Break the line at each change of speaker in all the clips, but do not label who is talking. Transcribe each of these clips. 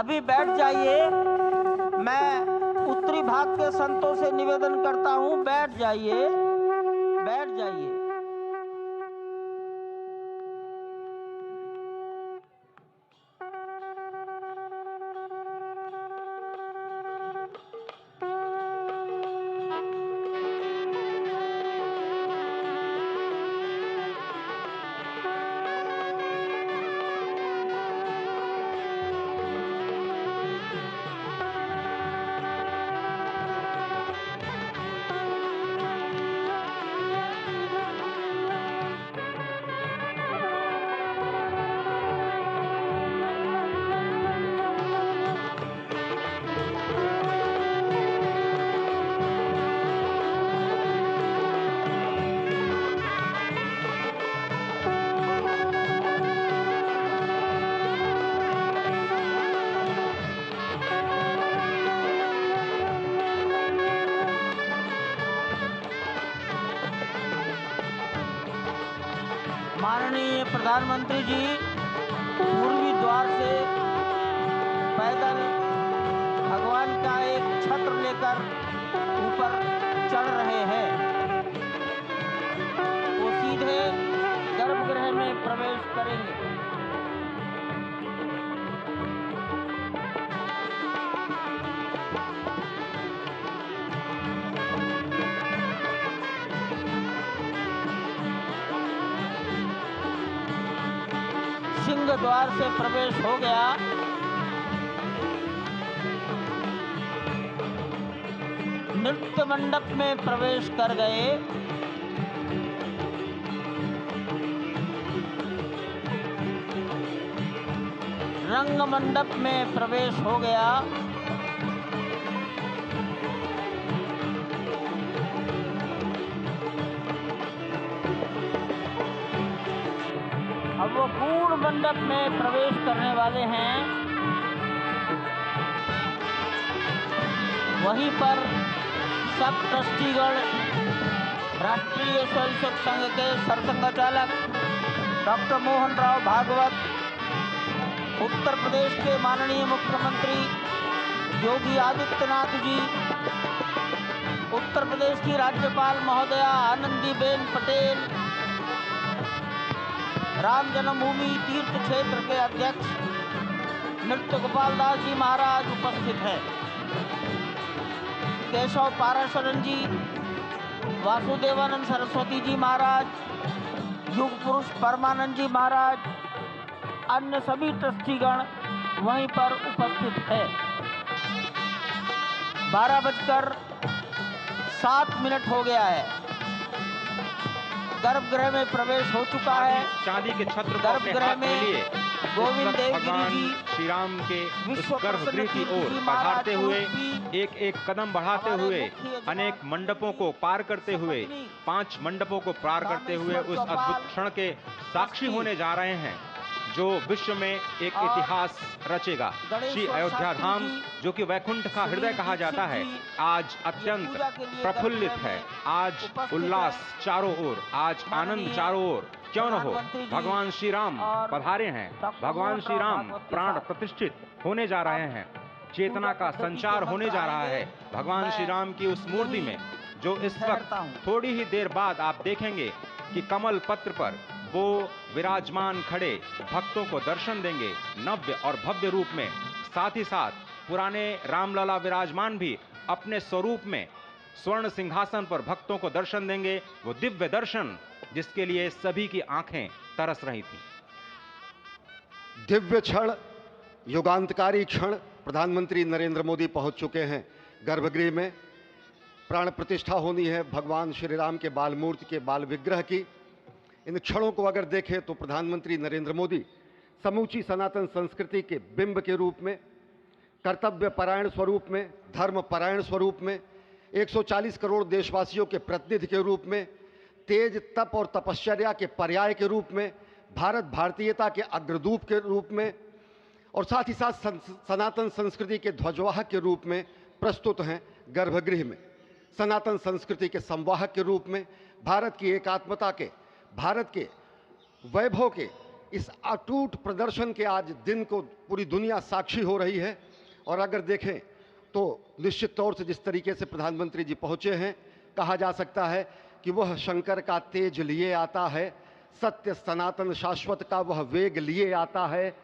अभी बैठ जाइए। मैं उत्तरी भाग के संतों से निवेदन करता हूं, बैठ जाइए, बैठ जाइए। माननीय प्रधानमंत्री जी पूर्वी द्वार से पैदल भगवान का एक छत्र लेकर ऊपर चढ़ रहे हैं। वो सीधे गर्भगृह में प्रवेश करेंगे। सिंह द्वार से प्रवेश हो गया। नृत्य मंडप में प्रवेश कर गए। रंग मंडप में प्रवेश हो गया। अब वो पूर्ण मंडप में प्रवेश करने वाले हैं। वहीं पर सब ट्रस्टीगण, राष्ट्रीय स्वयंसेवक संघ के सरसंघचालक डॉक्टर मोहन राव भागवत, उत्तर प्रदेश के माननीय मुख्यमंत्री योगी आदित्यनाथ जी, उत्तर प्रदेश की राज्यपाल महोदया आनंदीबेन पटेल, राम जन्मभूमि तीर्थ क्षेत्र के अध्यक्ष नृत्य गोपाल दास जी महाराज उपस्थित हैं। केशव पाराशरन जी, वासुदेवानंद सरस्वती जी महाराज, युग पुरुष परमानंद जी महाराज, अन्य सभी ट्रस्टीगण वहीं पर उपस्थित है। 12:07 हो गया है। गर्भगृह में प्रवेश हो चुका है।
चांदी के छत्र
गर्भगृह में गोविंद देवगिरी जी
श्री राम के उस गर्भगृह की ओर पधारते हुए, एक एक कदम बढ़ाते हुए, अनेक मंडपों को पार करते हुए, 5 मंडपों को पार करते हुए उस अद्भुत क्षण के साक्षी होने जा रहे हैं जो विश्व में एक इतिहास रचेगा। श्री अयोध्या धाम, जो कि वैकुंठ का हृदय कहा जाता है, आज अत्यंत प्रफुल्लित है। आज उल्लास चारों ओर, आज आनंद चारों ओर। क्यों न हो, भगवान श्री राम पधारे हैं। भगवान श्री राम प्राण प्रतिष्ठित होने जा रहे हैं। चेतना का संचार होने जा रहा है भगवान श्री राम की उस मूर्ति में, जो इस वक्त थोड़ी ही देर बाद आप देखेंगे कि कमल पत्र पर वो विराजमान खड़े भक्तों को दर्शन देंगे नव्य और भव्य रूप में। साथ ही साथ पुराने रामलला विराजमान भी अपने स्वरूप में स्वर्ण सिंहासन पर भक्तों को दर्शन देंगे। वो दिव्य दर्शन जिसके लिए सभी की आंखें तरस रही थी।
दिव्य क्षण, युगांतकारी क्षण। प्रधानमंत्री नरेंद्र मोदी पहुंच चुके हैं गर्भगृह में। प्राण प्रतिष्ठा होनी है भगवान श्री राम के बाल मूर्ति के बाल विग्रह की। इन क्षणों को अगर देखें तो प्रधानमंत्री नरेंद्र मोदी समूची सनातन संस्कृति के बिंब के रूप में, कर्तव्य परायण स्वरूप में, धर्म परायण स्वरूप में, 140 करोड़ देशवासियों के प्रतिनिधि के रूप में, तेज तप और तपश्चर्या के पर्याय के रूप में, भारत भारतीयता के अग्रदूत के रूप में और साथ ही साथ सनातन संस्कृति के ध्वजवाहक के रूप में प्रस्तुत हैं गर्भगृह में। सनातन संस्कृति के संवाहक के रूप में, भारत की एकात्मता के, भारत के वैभव के इस अटूट प्रदर्शन के आज दिन को पूरी दुनिया साक्षी हो रही है। और अगर देखें तो निश्चित तौर से जिस तरीके से प्रधानमंत्री जी पहुंचे हैं, कहा जा सकता है कि वह शंकर का तेज लिए आता है, सत्य सनातन शाश्वत का वह वेग लिए आता है,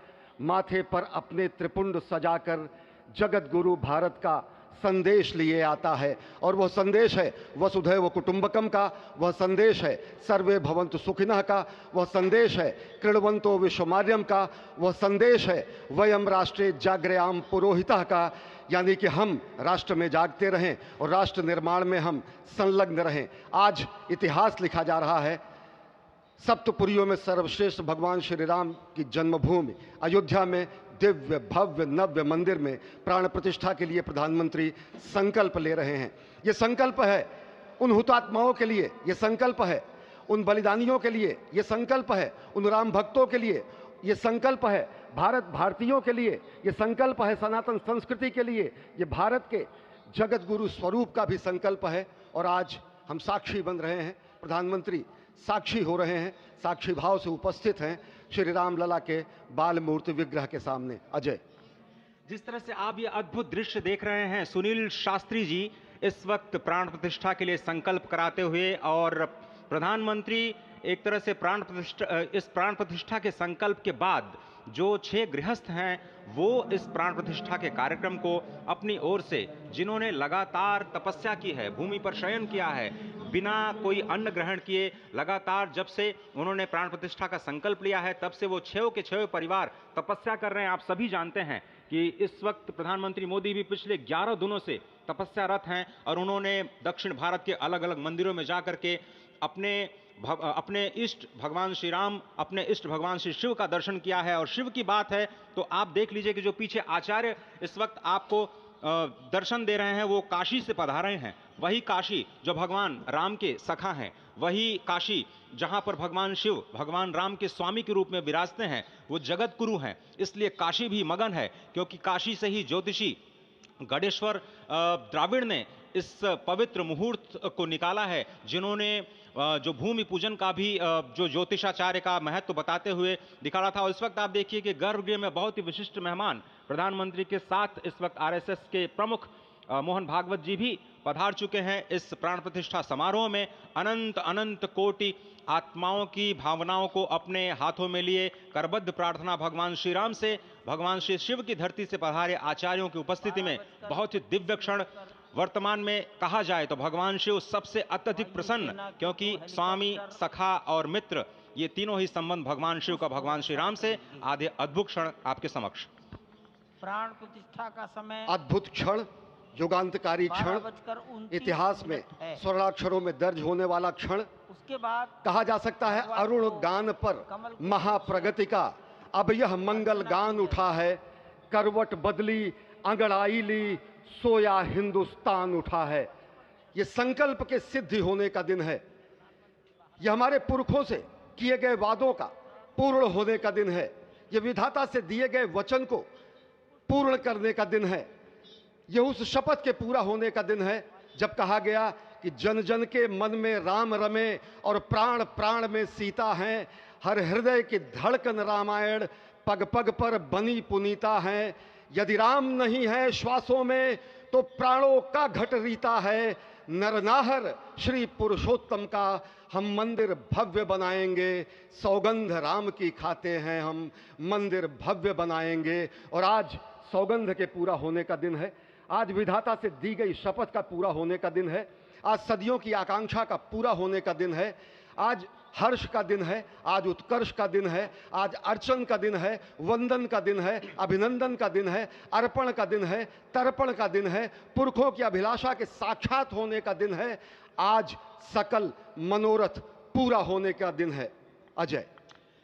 माथे पर अपने त्रिपुंड सजाकर जगत गुरु भारत का संदेश लिए आता है। और वह संदेश है वसुधैव कुटुंबकम का, वह संदेश है सर्वे भवन्तु सुखिनः का, वह संदेश है कृण्वन्तो विश्वमार्यम का, वह संदेश है वयम राष्ट्रे जाग्रयाम पुरोहितः का, यानी कि हम राष्ट्र में जागते रहें और राष्ट्र निर्माण में हम संलग्न रहें। आज इतिहास लिखा जा रहा है। सप्तपुरियों में सर्वश्रेष्ठ भगवान श्री राम की जन्मभूमि अयोध्या में दिव्य भव्य नव्य मंदिर में प्राण प्रतिष्ठा के लिए प्रधानमंत्री संकल्प ले रहे हैं। ये संकल्प है उन हुतात्माओं के लिए, ये संकल्प है उन बलिदानियों के लिए, ये संकल्प है उन राम भक्तों के लिए, ये संकल्प है भारत भारतीयों के लिए, ये संकल्प है सनातन संस्कृति के लिए, ये भारत के जगत गुरु स्वरूप का भी संकल्प है। और आज हम साक्षी बन रहे हैं, प्रधानमंत्री साक्षी हो रहे हैं, साक्षी भाव से उपस्थित हैं श्री राम लला के बाल मूर्ति विग्रह के सामने। अजय,
जिस तरह से आप ये अद्भुत दृश्य देख रहे हैं, सुनील शास्त्री जी इस वक्त प्राण प्रतिष्ठा के लिए संकल्प कराते हुए, और प्रधानमंत्री एक तरह से इस प्राण प्रतिष्ठा के संकल्प के बाद जो 6 गृहस्थ हैं वो इस प्राण प्रतिष्ठा के कार्यक्रम को अपनी ओर से, जिन्होंने लगातार तपस्या की है, भूमि पर शयन किया है, बिना कोई अन्न ग्रहण किए लगातार जब से उन्होंने प्राण प्रतिष्ठा का संकल्प लिया है तब से वो 6 के 6 परिवार तपस्या कर रहे हैं। आप सभी जानते हैं कि इस वक्त प्रधानमंत्री मोदी भी पिछले 11 दिनों से तपस्यारत हैं और उन्होंने दक्षिण भारत के अलग अलग मंदिरों में जाकर के अपने इष्ट भगवान श्री राम, अपने इष्ट भगवान श्री शिव का दर्शन किया है। और शिव की बात है तो आप देख लीजिए कि जो पीछे आचार्य इस वक्त आपको दर्शन दे रहे हैं वो काशी से पधारे हैं। वही काशी जो भगवान राम के सखा हैं, वही काशी जहां पर भगवान शिव भगवान राम के स्वामी के रूप में विराजते हैं, वो जगत गुरु हैं। इसलिए काशी भी मगन है, क्योंकि काशी से ही ज्योतिषी गणेश्वर द्राविड़ ने इस पवित्र मुहूर्त को निकाला है, जिन्होंने जो भूमि पूजन का भी जो ज्योतिषाचार्य का महत्व बताते हुए दिखाया था। और इस वक्त आप देखिए कि गर्भगृह में बहुत ही विशिष्ट मेहमान प्रधानमंत्री के साथ इस वक्त आरएसएस के प्रमुख मोहन भागवत जी भी पधार चुके हैं। इस प्राण प्रतिष्ठा समारोह में अनंत अनंत कोटि आत्माओं की भावनाओं को अपने हाथों में लिए करबद्ध प्रार्थना भगवान श्री राम से, भगवान श्री शिव की धरती से पधारे आचार्यों की उपस्थिति में बहुत ही दिव्य क्षण। वर्तमान में कहा जाए तो भगवान शिव सबसे अत्यधिक प्रसन्न, क्योंकि स्वामी, सखा और मित्र ये तीनों ही संबंध भगवान शिव का भगवान श्री राम से। आधे अद्भुत क्षण आपके समक्ष।
प्राण प्रतिष्ठा का समय
अद्भुत क्षण, युगांतकारी क्षण, इतिहास में स्वर्णाक्षरों में दर्ज होने वाला क्षण।
उसके बाद
कहा जा सकता है अरुण गान पर महाप्रगति का अब यह मंगल गान उठा है, करवट बदली अंगड़ाई ली सोया हिंदुस्तान उठा है। ये संकल्प के सिद्धि होने का दिन है, यह हमारे पुरखों से किए गए वादों का पूर्ण होने का दिन है, यह विधाता से दिए गए वचन को पूर्ण करने का दिन है, यह उस शपथ के पूरा होने का दिन है जब कहा गया कि जन जन के मन में राम रमे और प्राण प्राण में सीता हैं, हर हृदय की धड़कन रामायण पग पग पर बनी पुनीता है। यदि राम नहीं है श्वासों में तो प्राणों का घट रीता है, नरनाहर श्री पुरुषोत्तम का हम मंदिर भव्य बनाएंगे, सौगंध राम की खाते हैं हम मंदिर भव्य बनाएंगे। और आज सौगंध के पूरा होने का दिन है, आज विधाता से दी गई शपथ का पूरा होने का दिन है, आज सदियों की आकांक्षा का पूरा होने का दिन है, आज हर्ष का दिन है, आज उत्कर्ष का दिन है, आज अर्चन का दिन है, वंदन का दिन है, अभिनंदन का दिन है, अर्पण का दिन है, तर्पण का दिन है, पुरखों की अभिलाषा के साक्षात होने का दिन है, आज सकल मनोरथ पूरा होने का दिन है। अजय,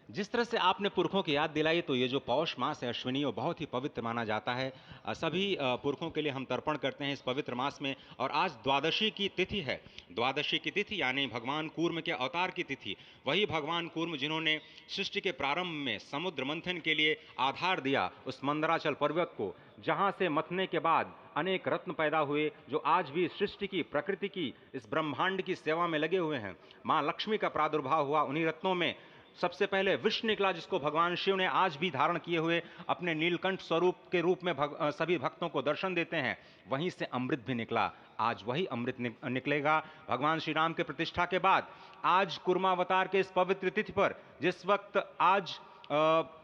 जिस तरह से आपने पुरखों की याद दिलाई, तो ये जो पौष मास है अश्विनी, वो बहुत ही पवित्र माना जाता है। सभी पुरखों के लिए हम तर्पण करते हैं इस पवित्र मास में। और आज द्वादशी की तिथि है, द्वादशी की तिथि यानी भगवान कूर्म के अवतार की तिथि। वही भगवान कूर्म जिन्होंने सृष्टि के प्रारंभ में समुद्र मंथन के लिए आधार दिया उस मंदराचल पर्वत को, जहाँ से मथने के बाद अनेक रत्न पैदा हुए, जो आज भी सृष्टि की, प्रकृति की, इस ब्रह्मांड की सेवा में लगे हुए हैं। माँ लक्ष्मी का प्रादुर्भाव हुआ उन्हीं रत्नों में। सबसे पहले विष निकला, जिसको भगवान शिव ने आज भी धारण किए हुए अपने नीलकंठ स्वरूप के रूप में सभी भक्तों को दर्शन देते हैं। वहीं से अमृत भी निकला, आज वही अमृत निकलेगा भगवान श्री राम के प्रतिष्ठा के बाद। आज कुर्मावतार के इस पवित्र तिथि पर, जिस वक्त आज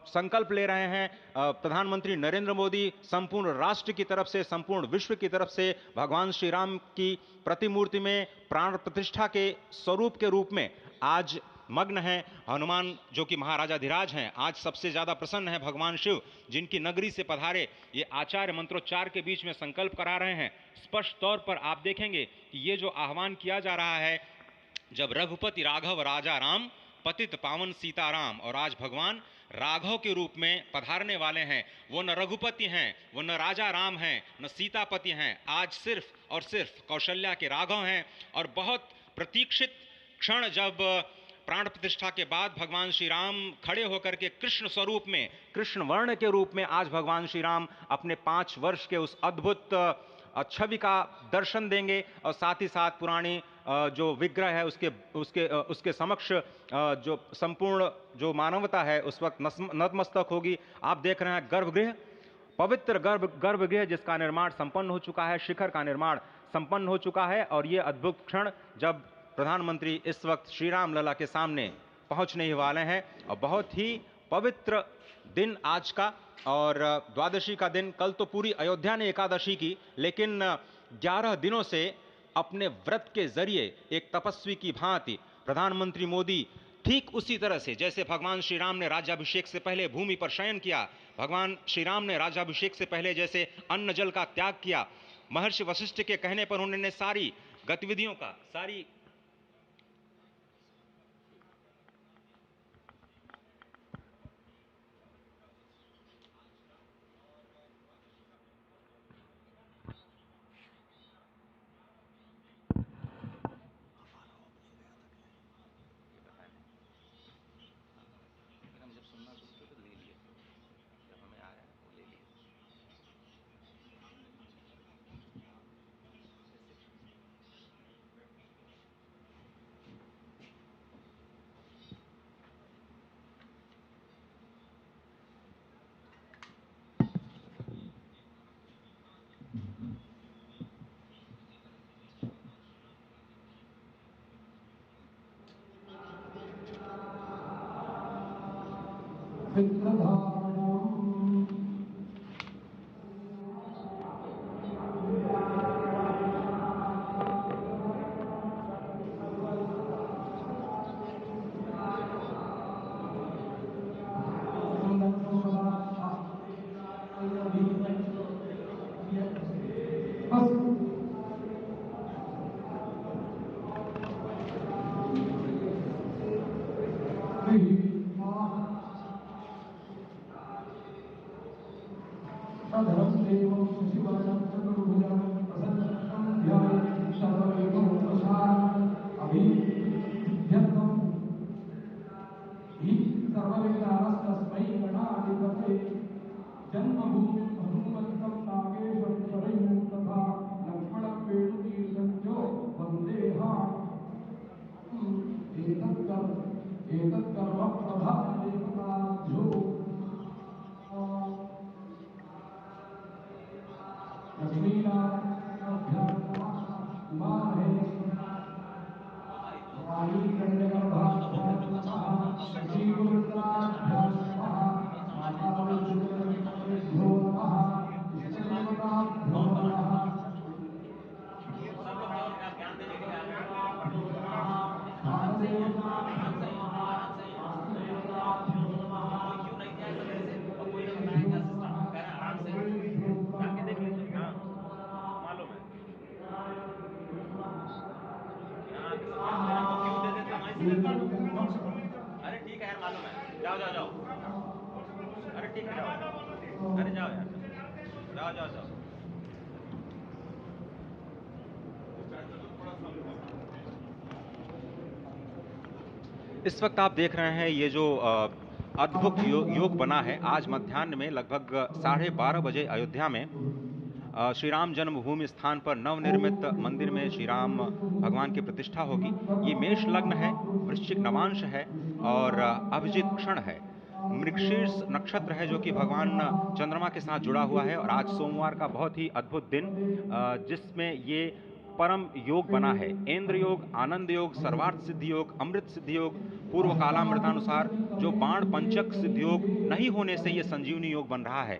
संकल्प ले रहे हैं प्रधानमंत्री नरेंद्र मोदी, संपूर्ण राष्ट्र की तरफ से, संपूर्ण विश्व की तरफ से भगवान श्री राम की प्रतिमूर्ति में प्राण प्रतिष्ठा के स्वरूप के रूप में आज मग्न हैं। हनुमान जो कि महाराजाधिराज हैं, आज सबसे ज्यादा प्रसन्न है भगवान शिव, जिनकी नगरी से पधारे ये आचार्य मंत्रोच्चार के बीच में संकल्प करा रहे हैं। स्पष्ट तौर पर आप देखेंगे कि ये जो आह्वान किया जा रहा है, जब रघुपति राघव राजा राम, पतित पावन सीताराम, और आज भगवान राघव के रूप में पधारने वाले हैं। वो न रघुपति हैं, वो न राजा राम हैं, न सीतापति हैं, आज सिर्फ और सिर्फ कौशल्या के राघव हैं। और बहुत प्रतीक्षित क्षण, जब प्राण प्रतिष्ठा के बाद भगवान श्री राम खड़े होकर के कृष्ण स्वरूप में, कृष्ण वर्ण के रूप में आज भगवान श्री राम अपने 5 वर्ष के उस अद्भुत छवि का दर्शन देंगे। और साथ ही साथ पुरानी जो विग्रह है उसके समक्ष जो संपूर्ण जो मानवता है उस वक्त नतमस्तक होगी। आप देख रहे हैं गर्भगृह, पवित्र गर्भगृह जिसका निर्माण संपन्न हो चुका है, शिखर का निर्माण संपन्न हो चुका है। और ये अद्भुत क्षण जब प्रधानमंत्री इस वक्त श्री राम लला के सामने पहुंचने ही वाले हैं। और बहुत ही पवित्र दिन आज का, और द्वादशी का दिन। कल तो पूरी अयोध्या ने एकादशी की, लेकिन 11 दिनों से अपने व्रत के जरिए एक तपस्वी की भांति प्रधानमंत्री मोदी ठीक उसी तरह से, जैसे भगवान श्री राम ने राज्याभिषेक से पहले भूमि पर शयन किया, भगवान श्री राम ने राज्याभिषेक से पहले जैसे अन्न जल का त्याग किया, महर्षि वशिष्ठ के कहने पर उन्होंने सारी गतिविधियों का, सारी अरे ठीक है यार, मालूम है, जाओ जाओ जाओ, अरे ठीक है जाओ, अरे जाओ यार, जाओ जाओ जाओ। इस वक्त आप देख रहे हैं ये जो अद्भुत योग बना है। आज मध्याह्न में लगभग 12:30 बजे अयोध्या में श्री राम जन्मभूमि स्थान पर नवनिर्मित मंदिर में श्री राम भगवान की प्रतिष्ठा होगी। ये मेष लग्न है, वृश्चिक नवांश है और अभिजित क्षण है। मृगशीर्ष नक्षत्र है जो कि भगवान चंद्रमा के साथ जुड़ा हुआ है और आज सोमवार का बहुत ही अद्भुत दिन जिसमें ये परम योग बना है। इंद्र योग, आनंद योग, सर्वार्थ सिद्धि योग, अमृत सिद्धि योग, पूर्व कालामृतानुसार जो बाण पंचक सिद्धि योग नहीं होने से ये संजीवनी योग बन रहा है।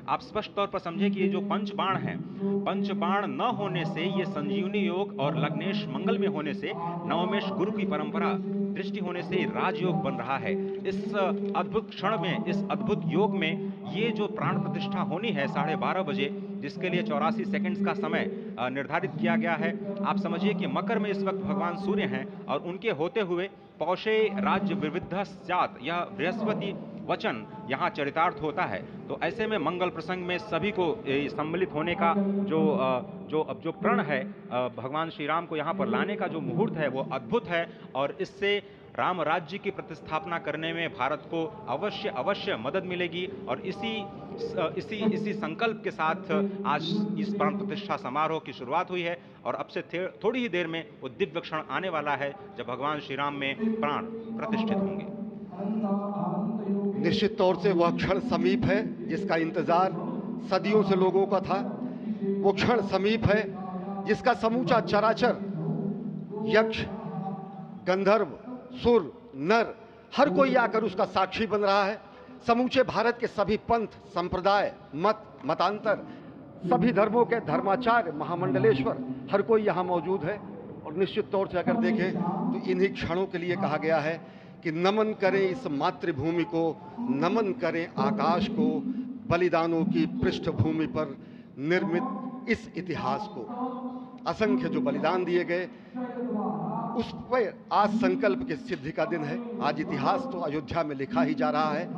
आप स्पष्ट तौर पर समझे कि ये जो पंच बाण है, पंच बाण न होने से ये संजीवनी योग और लग्नेश मंगल में होने से नवमेश गुरु की परंपरा दृष्टि होने से राजयोग बन रहा है। इस अद्भुत क्षण में, इस अद्भुत योग में ये जो प्राण प्रतिष्ठा होनी है 12:30 बजे, जिसके लिए 84 सेकंड्स का समय निर्धारित किया गया है। आप समझिए कि मकर में इस वक्त भगवान सूर्य हैं और उनके होते हुए पौषे राज्य विविध स्यात्, यह बृहस्पति वचन यहाँ चरितार्थ होता है। तो ऐसे में मंगल प्रसंग में सभी को सम्मिलित होने का जो प्रण है, भगवान श्री राम को यहाँ पर लाने का जो मुहूर्त है वो अद्भुत है और इससे राम राज्य की प्रतिस्थापना करने में भारत को अवश्य मदद मिलेगी। और इसी संकल्प के साथ आज इस प्राण प्रतिष्ठा समारोह की शुरुआत हुई है और अब से थोड़ी ही देर में वो दिव्य क्षण आने वाला है जब भगवान श्री राम में प्राण प्रतिष्ठित होंगे।
निश्चित तौर से वह क्षण समीप है जिसका इंतजार सदियों से लोगों का था। वो क्षण समीप है जिसका समूचा चराचर, यक्ष, गंधर्व, सुर, नर, हर कोई आकर उसका साक्षी बन रहा है। समूचे भारत के सभी पंथ, संप्रदाय, मतांतर, सभी धर्मों के धर्माचार्य, महामंडलेश्वर, हर कोई यहाँ मौजूद है। और निश्चित तौर से अगर देखें तो इन्हीं क्षणों के लिए कहा गया है कि नमन करें इस मातृभूमि को, नमन करें आकाश को, बलिदानों की पृष्ठभूमि पर निर्मित इस इतिहास को। असंख्य जो बलिदान दिए गए उस पर आज संकल्प की सिद्धि का दिन है। आज इतिहास तो अयोध्या में लिखा ही जा रहा है।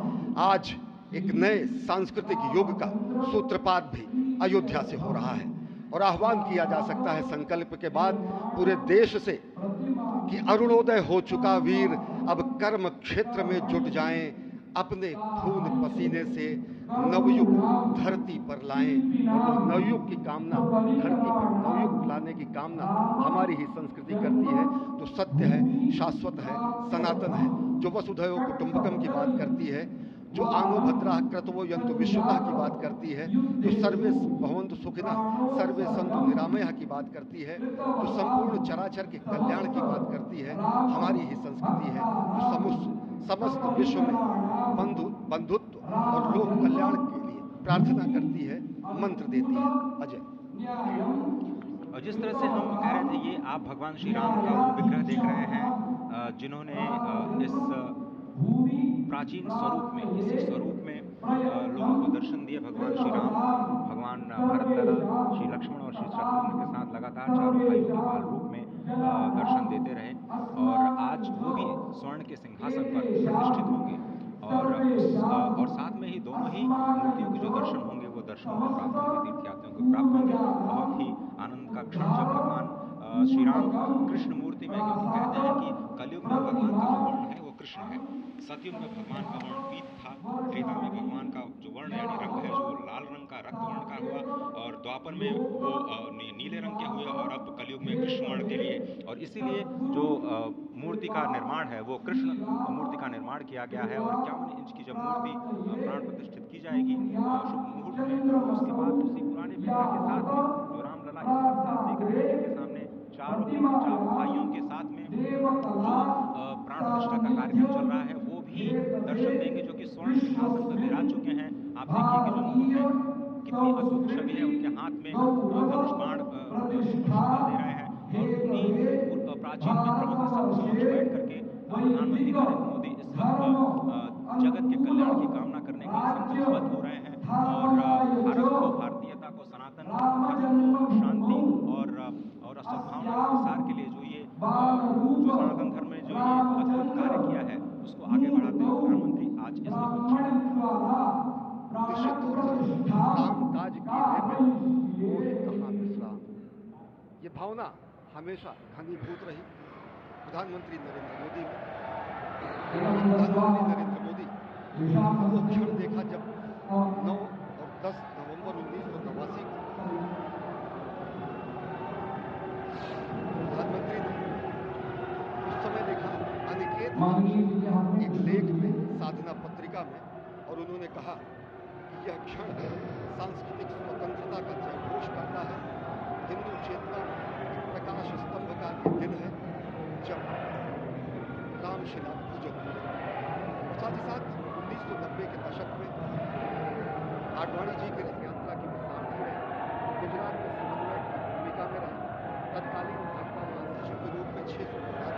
आज एक नए सांस्कृतिक युग का सूत्रपात भी अयोध्या से हो रहा है और आह्वान किया जा सकता है संकल्प के बाद पूरे देश से कि अरुणोदय हो चुका वीर अब कर्म क्षेत्र में जुट जाएं, अपने खून पसीने से नवयुग धरती पर लाएं। और वो नवयुग की कामना, धरती पर नवयुग लाने की कामना हमारी ही संस्कृति करती है, जो सत्य है, शाश्वत है, सनातन है, जो वसुधैव कुटुंबकम की बात करती है, जो आनो भद्राः क्रतवो यन्तु विश्वतः की बात करती है, जो सर्वे भवन्तु सुखिनः सर्वे सन्तु निरामयः की बात करती है, जो संपूर्ण चराचर के कल्याण की बात करती है, हमारी ही संस्कृति है, जो समस्त विश्व में बंधुत्व और लोक कल्याण के लिए प्रार्थना करती है, मंत्र देती है। अजय,
और जिस तरह से हम कह रहे थे, ये आप भगवान श्री राम का वो विग्रह देख रहे हैं जिन्होंने इस प्राचीन स्वरूप में, इसी स्वरूप में लोगों को दर्शन दिए। भगवान श्री राम, भगवान भरत लला, श्री लक्ष्मण और श्री शत्रुघ्न के साथ लगातार चारों भाइयों के बाल रूप में दर्शन देते रहे और आज वो भी स्वर्ण के सिंहासन पर प्रतिष्ठित होंगे और साथ में ही दोनों ही मूर्तियों के जो दर्शन होंगे वो दर्शन को प्राप्त होंगे, तीर्थयात्रियों को प्राप्त होंगे। बहुत ही आनंद का क्षण जब भगवान श्री राम कृष्ण मूर्ति में, क्योंकि कहते हैं कि कलयुग में भगवान का जो वर्ण है वो कृष्ण है, सतयुग में भगवान का वर्ण पीत था, त्रेता में भगवान का जो वर्ण यानी रंग है जो लाल रंग का, रक्त वर्ण का हुआ और द्वापर में वो नीले रंग के हुए और अब कलयुग में कृष्ण वर्ण के लिए। और इसीलिए जो मूर्ति का निर्माण है वो कृष्ण मूर्ति का निर्माण किया गया है और 51 इंच की जब मूर्ति प्राण प्रतिष्ठित की जाएगी शुभ मुहूर्त में, उसके बाद उसी पुराने विग्रह के साथ में जो रामलला इस वक्त आप देख रहे हैं जिनके सामने चारों भाइयों के साथ में जो प्राण प्रतिष्ठा का कार्यक्रम चल रहा है वो भी दर्शन देंगे, जो कि स्वर्ण सिंहासन पर विराज चुके हैं। आप देखिए कि जो मुकुट है कितनी अद्भुत छवि है, उनके हाथ में धनुष बाण शोभा दे रहे हैं और उन्हीं प्राचीन विग्रहों के समक्ष बैठ करके प्रधानमंत्री नरेंद्र मोदी इस वक्त जगत के कल्याण की कामना करने के लिए संकल्पबद्ध हो रहे हैं और भारत को, भारतीयता को, सनातन धर्म को शांति और सद्भावना के प्रसार के लिए जो सनातन धर्म में जो ये अद्भुत कार्य किया है उसको आगे बढ़ाते हुए प्रधानमंत्री आज इस
निश्चित तौर से काम काज कीन्हे बिन मोहि कहाँ विश्राम, ये भावना हमेशा घनीभूत रही प्रधानमंत्री नरेंद्र मोदी में। वो क्षण देखा जब 9 और 10 नवंबर 1989 को एक लेख में, साधना पत्रिका में, और उन्होंने कहा कि यह क्षण सांस्कृतिक स्वतंत्रता का जयघोष करता है। हिंदू चेतना में एक प्रकाश स्तंभ का ये दिन है जब रामशिला पूजन हुआ। साथ ही साथ 1990 के दशक में आडवाणी जी की रथ यात्रा की मैं सारथी रहे, गुजरात में समन्वय की भूमिका में रहे, तत्कालीन भाजपा महासचिव के रूप में 600 गांवों का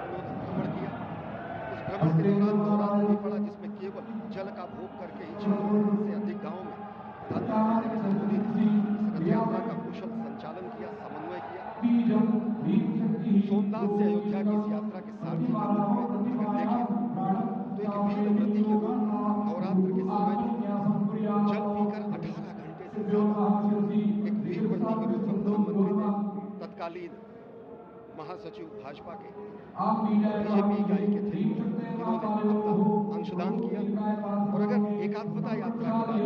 उन्होंने भ्रमण किया। उस भ्रमण के दौरान नवरात्र भी पड़ा, जिसमें केवल जल का भोग करके ही 600 से अधिक गांवों में प्रधानमंत्री नरेंद्र मोदी ने इस रथ यात्रा का कुशल संचालन किया, समन्वय किया। सोमनाथ से अयोध्या की इस यात्रा के सारथी के रूप में अगर देखें तो एक वीर व्रती के रूप में नवरात्र के समय में जल पीकर 18 घंटे से ज्यादा एक वीर व्रती के रूप में प्रधानमंत्री ने तत्कालीन महासचिव भाजपा के बीजेपी इकाई के थे, इन्होंने अपना अंशदान किया। और अगर एकात्मता यात्रा की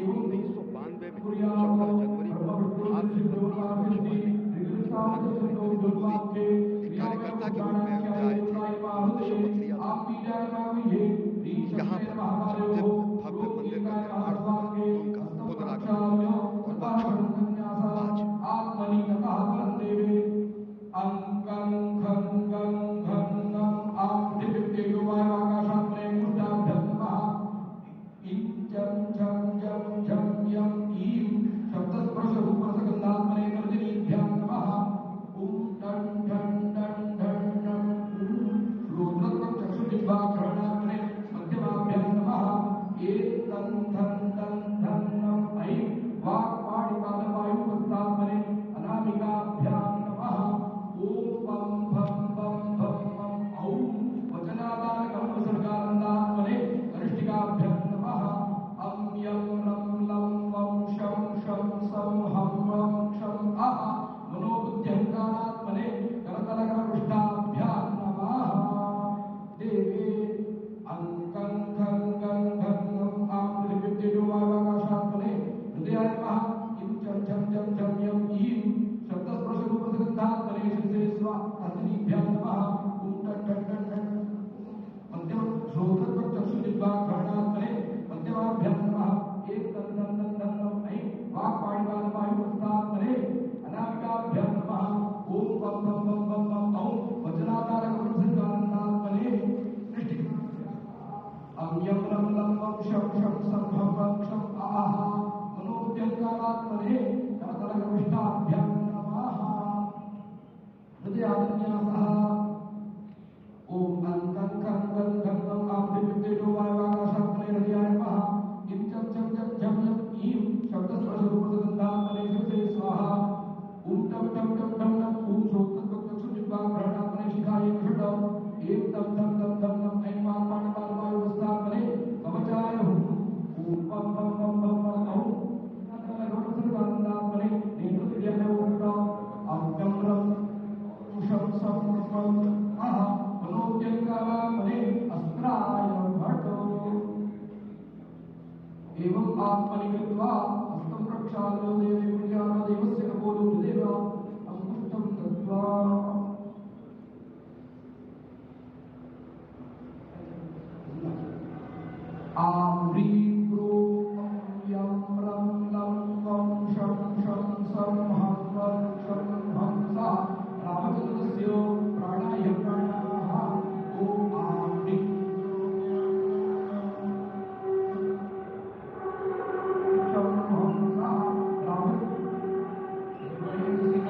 बात करें, 1992 में 14 जनवरी को आज से 32 वर्ष पहले प्रधानमंत्री नरेंद्र मोदी एक कार्यकर्ता के रूप में अयोध्या आए थे, उन्होंने शपथ लिया था यहाँ पर जब दिव्य भव्य मंदिर का निर्माण होगा तो उनका पुनरागमन होगा। और वह क्षण आज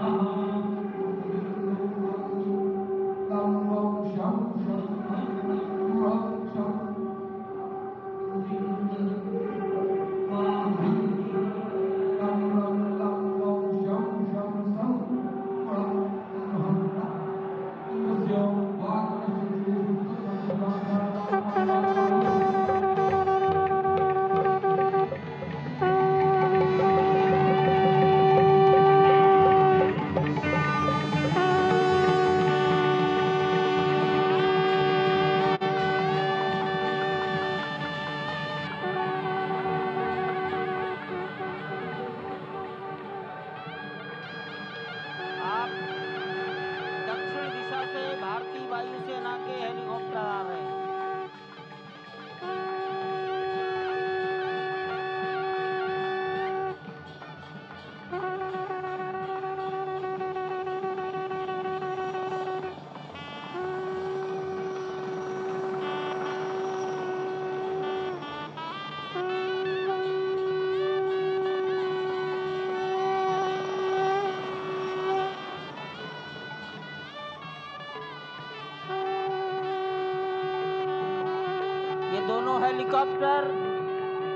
हेलीकॉप्टर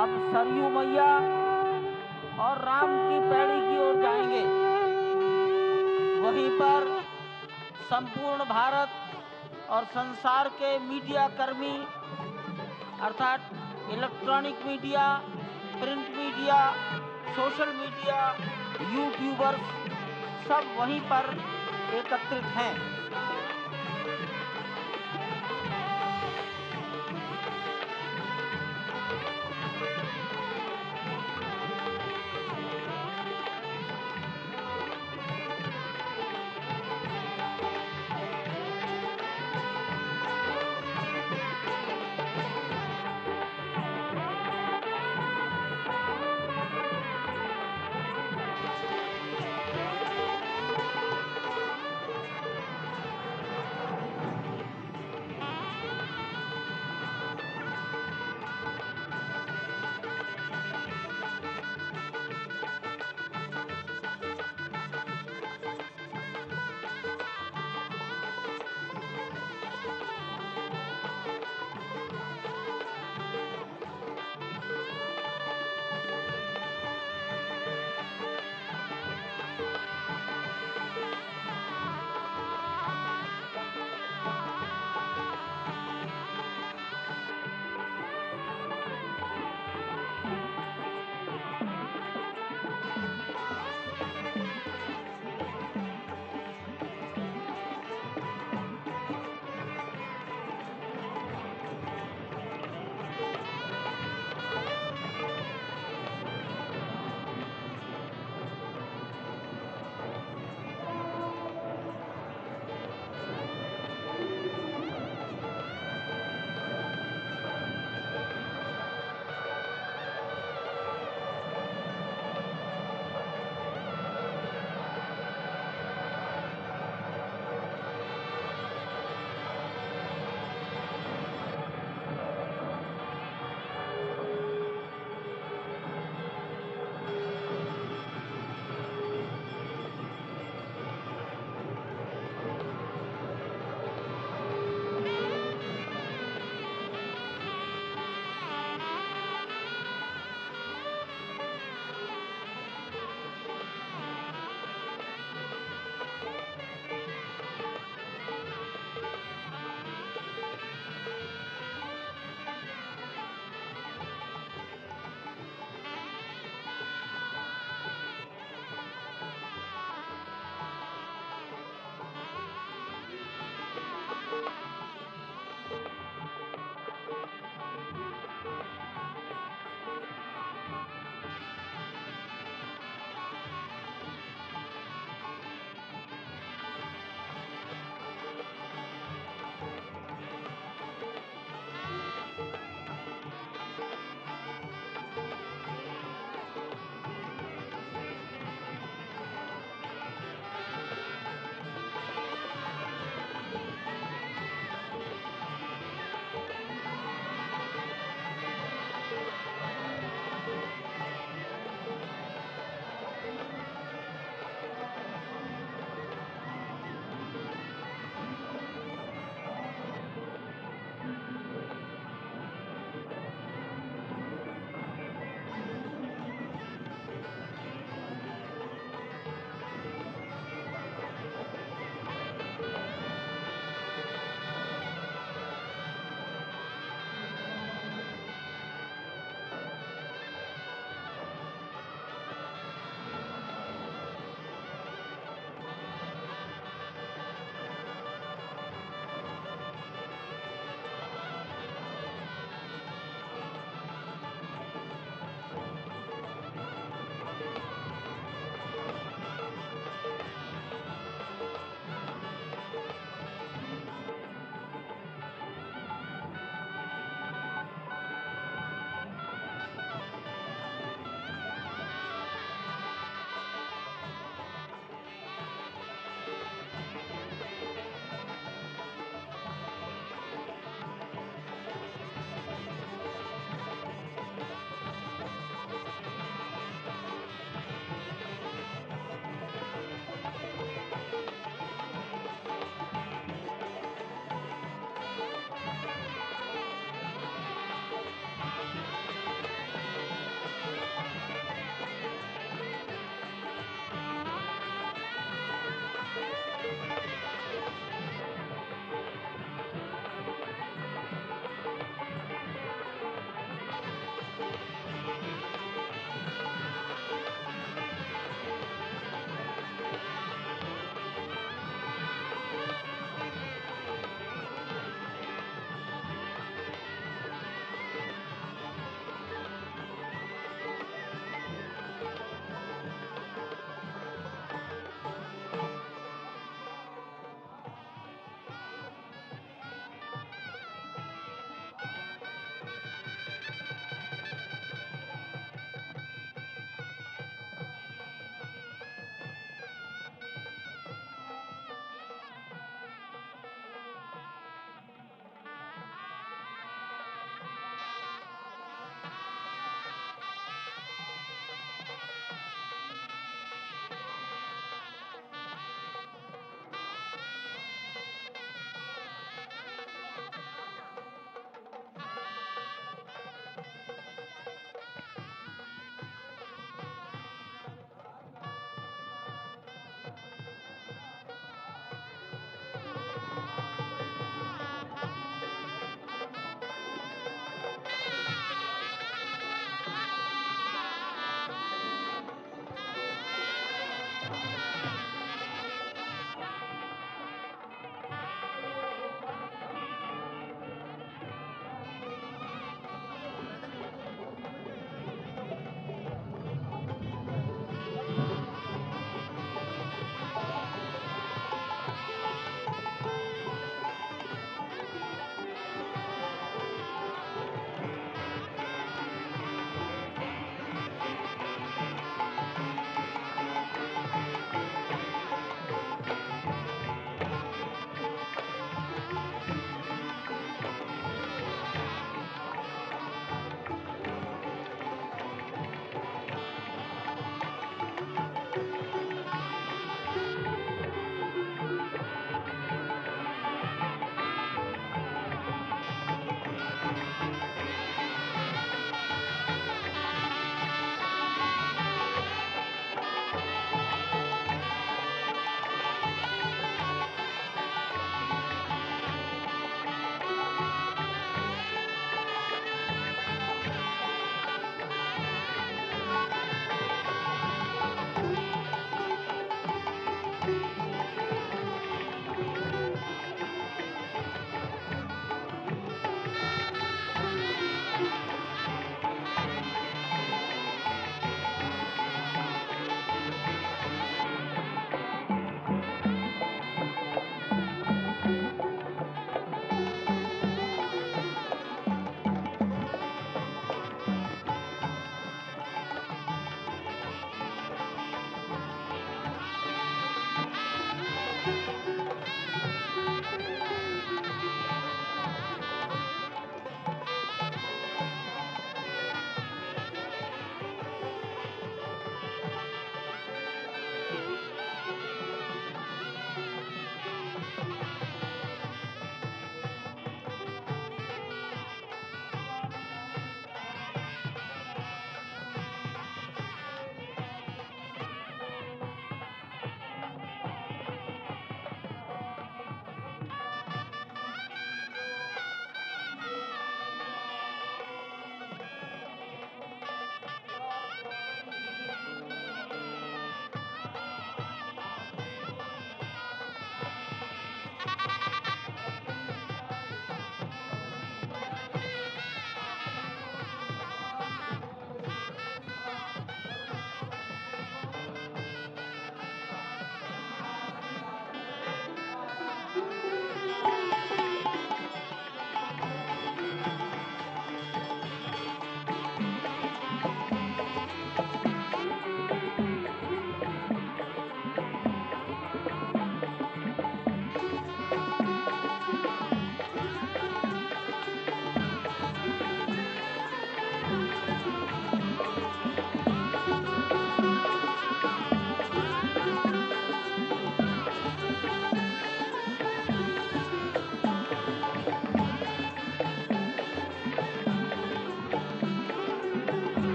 अब सरयू मैया और राम की पैड़ी की ओर जाएंगे। वहीं पर संपूर्ण भारत और संसार के मीडिया कर्मी अर्थात electronic media, print media, social media, YouTubers सब वहीं पर एकत्रित हैं।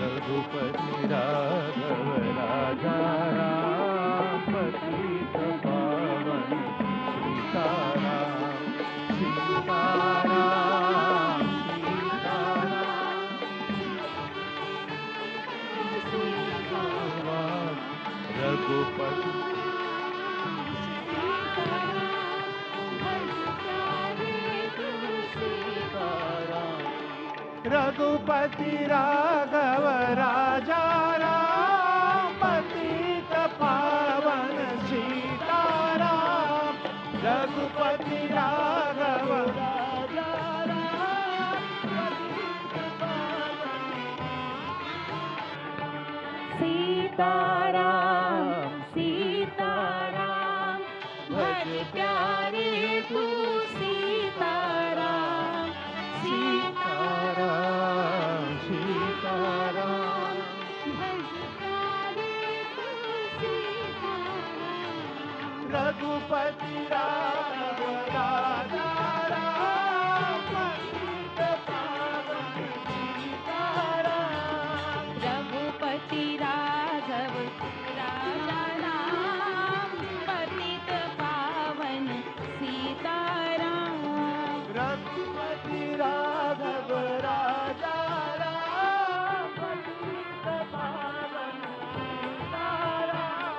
रघुपति राघव राजा राम पतित पावन सीताराम सीताराम सीताराम रघुपति रघुपति राघव राजा राम पतित पावन सीताराम रघुपति राघव राजा राम पतित पावन
सीताराम सीताराम भज प्यारे तू सीताराम
सीताराम सीताराम
भज प्यारे तू सीताराम
रघुपति राघव राजा राम पतित पावन सीताराम
रघुपति राघव राजा राम पतित पावन सीताराम
रघुपति राघव राजा राम पतित पावन
सीताराम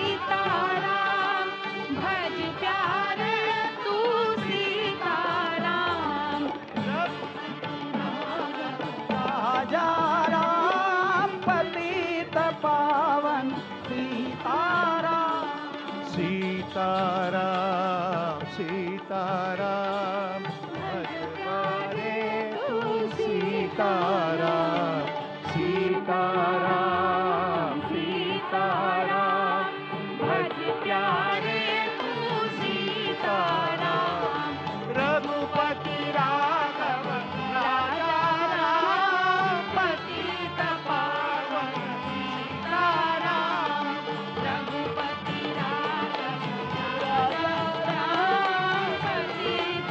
सीताराम भज प्यारे तू सीताराम
राजा राम पतित पावन सीताराम सीताराम सीताराम भज प्यारे तू सीताराम सीताराम सीताराम भज प्यारे तू सीताराम रघुपति राघव राजा राम पतित पावन सीताराम
रघुपति राघव राजा राम पतित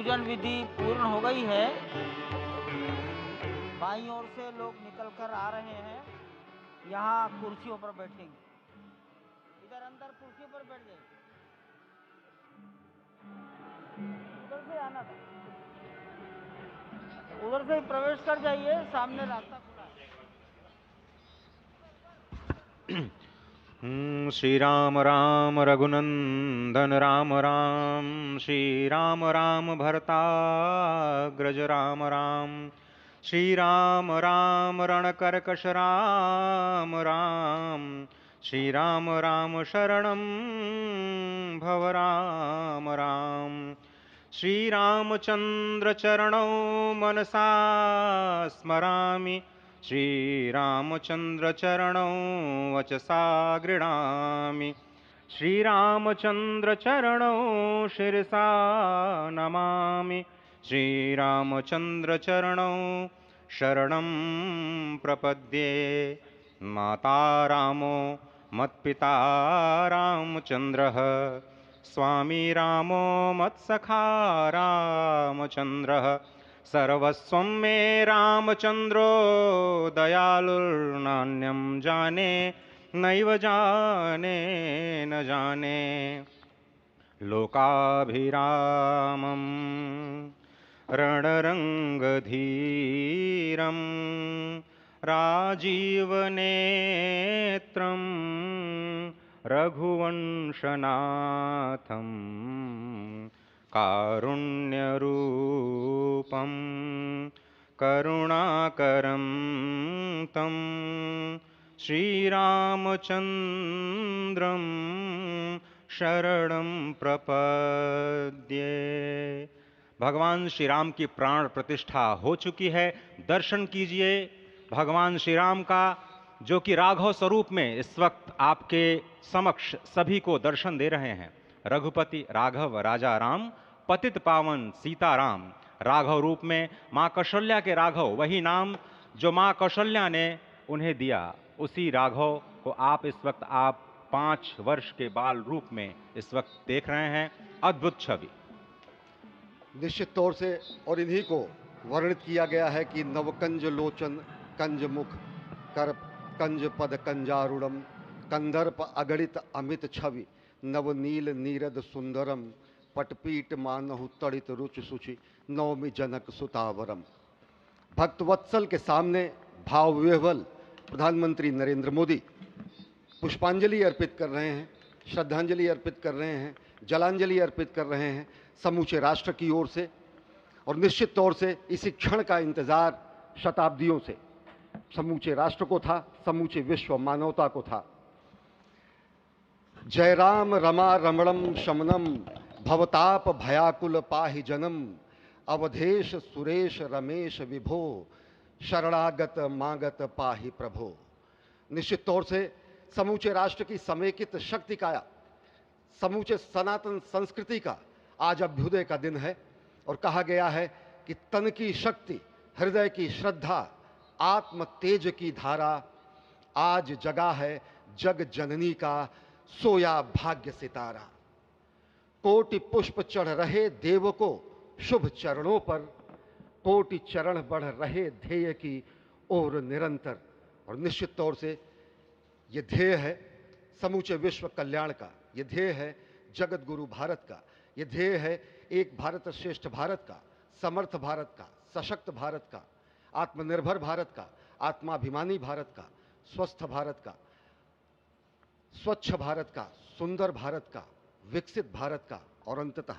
पूजन विधि पूर्ण हो गई है। बाईं ओर से लोग निकल कर आ रहे हैं, यहाँ कुर्सियों पर बैठेंगे। इधर अंदर कुर्सियों पर बैठ जाइए, उधर से आना था, उधर से ही प्रवेश कर जाइए, सामने रास्ता खुला है।
श्री राम राम रघुनंदन राम राम, श्री राम राम भरताग्रज राम राम, श्री राम राम रणकर्कश राम राम, श्री राम राम शरणं भव राम राम, श्री रामचंद्र चरणौ मनसा स्मरामि, श्री रामचंद्र चरणौ वचसा गृह्णामि, श्री रामचंद्र चरणौ शिरसा नमामि, श्री रामचंद्र चरणौ शरणं प्रपद्ये। माता रामो मत्पिता रामचंद्रः, स्वामी रामो मत्सखा रामचंद्रः, सर्वस्वं मे रामचंद्रो दयालुर्नान्यं जाने नैव जाने न जाने। लोकाभिरामं रणरंगधीरं राजीवनेत्रं रघुवंशनाथं, कारुण्यरूपं करुणाकरं तं श्रीरामचन्द्रं शरणं प्रपद्ये। भगवान श्री राम की प्राण प्रतिष्ठा हो चुकी है। दर्शन कीजिए भगवान श्री राम का, जो कि राघव स्वरूप में इस वक्त आपके समक्ष सभी को दर्शन दे रहे हैं। रघुपति राघव राजा राम, पतित पावन सीताराम। राघव रूप में माँ कौशल्या के राघव, वही नाम जो माँ कौशल्या ने उन्हें दिया, उसी राघव को आप इस वक्त 5 वर्ष के बाल रूप में इस वक्त देख रहे हैं। अद्भुत छवि।
निश्चित तौर से और इन्हीं को वर्णित किया गया है कि नवकंज लोचन कंज मुख कर कंज पद कंजारुणम, कंदर्प अगणित अमित छवि, नवनील नीरद सुंदरम, पटपीट मानहु तड़ित रुचि सुचि, नवमी जनक सुतावरम। भक्तवत्सल के सामने भाव विह्वल प्रधानमंत्री नरेंद्र मोदी पुष्पांजलि अर्पित कर रहे हैं, श्रद्धांजलि अर्पित कर रहे हैं, जलांजलि अर्पित कर रहे हैं समूचे राष्ट्र की ओर से। और निश्चित तौर से इसी क्षण का इंतजार शताब्दियों से समूचे राष्ट्र को था, समूचे विश्व मानवता को था। जय राम रमा रमणम शमनम, भवताप भयाकुल पाहि जनम, अवधेश सुरेश रमेश विभो, शरणागत मागत पाहि प्रभो। निश्चित तौर से समूचे राष्ट्र की समेकित शक्ति का, समूचे सनातन संस्कृति का आज अभ्युदय का दिन है। और कहा गया है कि तन की शक्ति, हृदय की श्रद्धा, आत्म तेज की धारा आज जगा है जग जननी का सोया भाग्य सितारा। कोटि पुष्प चढ़ रहे देव को शुभ चरणों पर, कोटि चरण बढ़ रहे ध्येय की ओर निरंतर। और निश्चित तौर से ये ध्येय है समूचे विश्व कल्याण का, ये ध्येय है जगत गुरु भारत का, ये ध्येय है एक भारत श्रेष्ठ भारत का, समर्थ भारत का, सशक्त भारत का, आत्मनिर्भर भारत का, आत्माभिमानी भारत का, स्वस्थ भारत का, स्वच्छ भारत का, सुंदर भारत का, विकसित भारत का और अंततः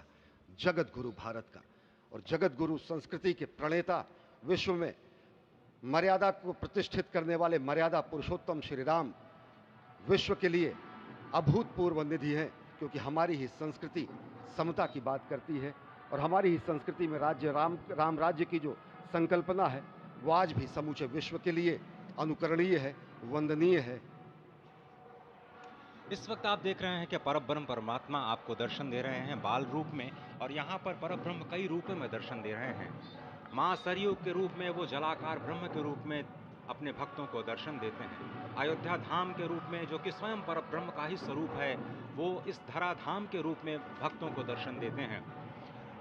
जगत गुरु भारत का। और जगत गुरु संस्कृति के प्रणेता, विश्व में मर्यादा को प्रतिष्ठित करने वाले मर्यादा पुरुषोत्तम श्री राम विश्व के लिए अभूतपूर्व निधि है, क्योंकि हमारी ही संस्कृति समता की बात करती है और हमारी ही संस्कृति में राज्य राम राज्य की जो संकल्पना है वो आज भी समूचे विश्व के लिए अनुकरणीय है, वंदनीय है।
इस वक्त आप देख रहे हैं कि परब्रह्म परमात्मा आपको दर्शन दे रहे हैं बाल रूप में, और यहाँ पर परब्रह्म कई रूपों में दर्शन दे रहे हैं। माँ सरयू के रूप में वो जलाकार ब्रह्म के रूप में अपने भक्तों को दर्शन देते हैं। अयोध्या धाम के रूप में, जो कि स्वयं परब्रह्म का ही स्वरूप है, वो इस धरा धाम के रूप में भक्तों को दर्शन देते हैं।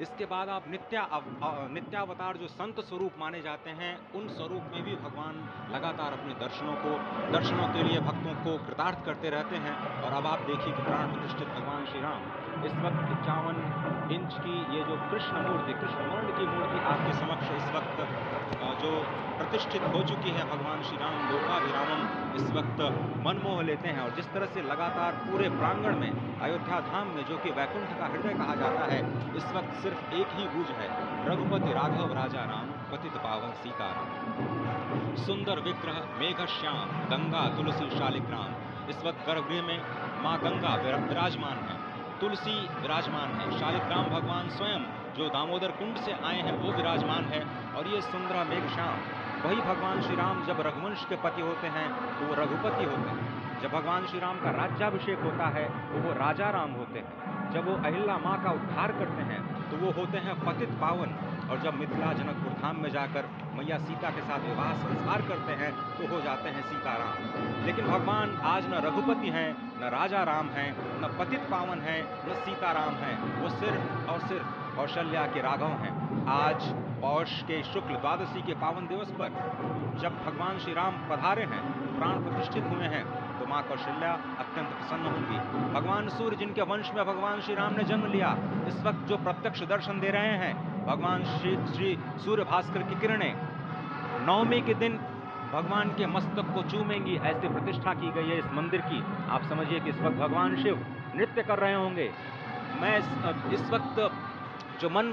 इसके बाद आप नित्यावतार जो संत स्वरूप माने जाते हैं, उन स्वरूप में भी भगवान लगातार अपने दर्शनों के लिए भक्तों को कृतार्थ करते रहते हैं। और अब आप देखिए कि प्राण प्रतिष्ठित भगवान श्री राम इस वक्त 51 इंच की ये जो कृष्ण वर्ण की मूर्ति आपके समक्ष इस वक्त जो प्रतिष्ठित हो चुकी है भगवान श्री राम लोकाभिरामम इस वक्त मनमोह लेते हैं। और जिस तरह से लगातार पूरे प्रांगण में अयोध्या धाम में, जो कि वैकुंठ का हृदय कहा जाता है, इस वक्त सिर्फ एक ही गूंज है, रघुपति राघव राजा राम पतित पावन सीताराम। सुंदर विग्रह मेघ श्याम गंगा तुलसी शालिग्राम। इस वक्त गर्भगृह में माँ गंगा विराजमान है, तुलसी विराजमान है, शालिग्राम भगवान स्वयं जो दामोदर कुंड से आए हैं वो विराजमान है। और ये सुंदर मेघ श्याम, वही भगवान श्री राम जब रघुवंश के पति होते हैं तो वो रघुपति होते हैं, जब भगवान श्री राम का राज्याभिषेक होता है तो वो राजा राम होते हैं, जब वो अहिल्या माँ का उद्धार करते हैं तो वो होते हैं पतित पावन, और जब मिथिला जनकपुर धाम में जाकर मैया सीता के साथ विवाह संस्कार करते हैं तो हो जाते हैं सीताराम। लेकिन भगवान आज न रघुपति हैं, न राजा राम हैं, न पतित पावन हैं, न सीताराम हैं, वो सिर्फ कौशल्या के राघव हैं। आज पौष के शुक्ल द्वादशी के पावन दिवस पर जब भगवान श्री राम पधारे हैं, प्राण प्रतिष्ठित हुए हैं, तो माँ कौशल्या अत्यंत प्रसन्न होंगी। भगवान सूर्य जिनके वंश में भगवान श्री राम ने जन्म लिया, इस वक्त जो प्रत्यक्ष दर्शन दे रहे हैं, भगवान श्री सूर्य भास्कर की किरणें नवमी के दिन भगवान के मस्तक को चूमेंगी, ऐसी प्रतिष्ठा की गई है इस मंदिर की। आप समझिए कि इस वक्त भगवान शिव नृत्य कर रहे होंगे। मैं इस वक्त जो मन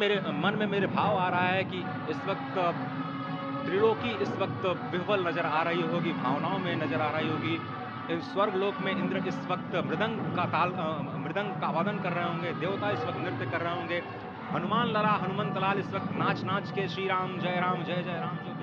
में मेरे भाव आ रहा है कि इस वक्त त्रिलोकी इस वक्त विह्वल नजर आ रही होगी, भावनाओं में नजर आ रही होगी। स्वर्ग लोक में इंद्र इस वक्त मृदंग का वादन कर रहे होंगे, देवता इस वक्त नृत्य कर रहे होंगे, हनुमान लला हनुमंत लाल इस वक्त नाच के श्री राम जय राम जो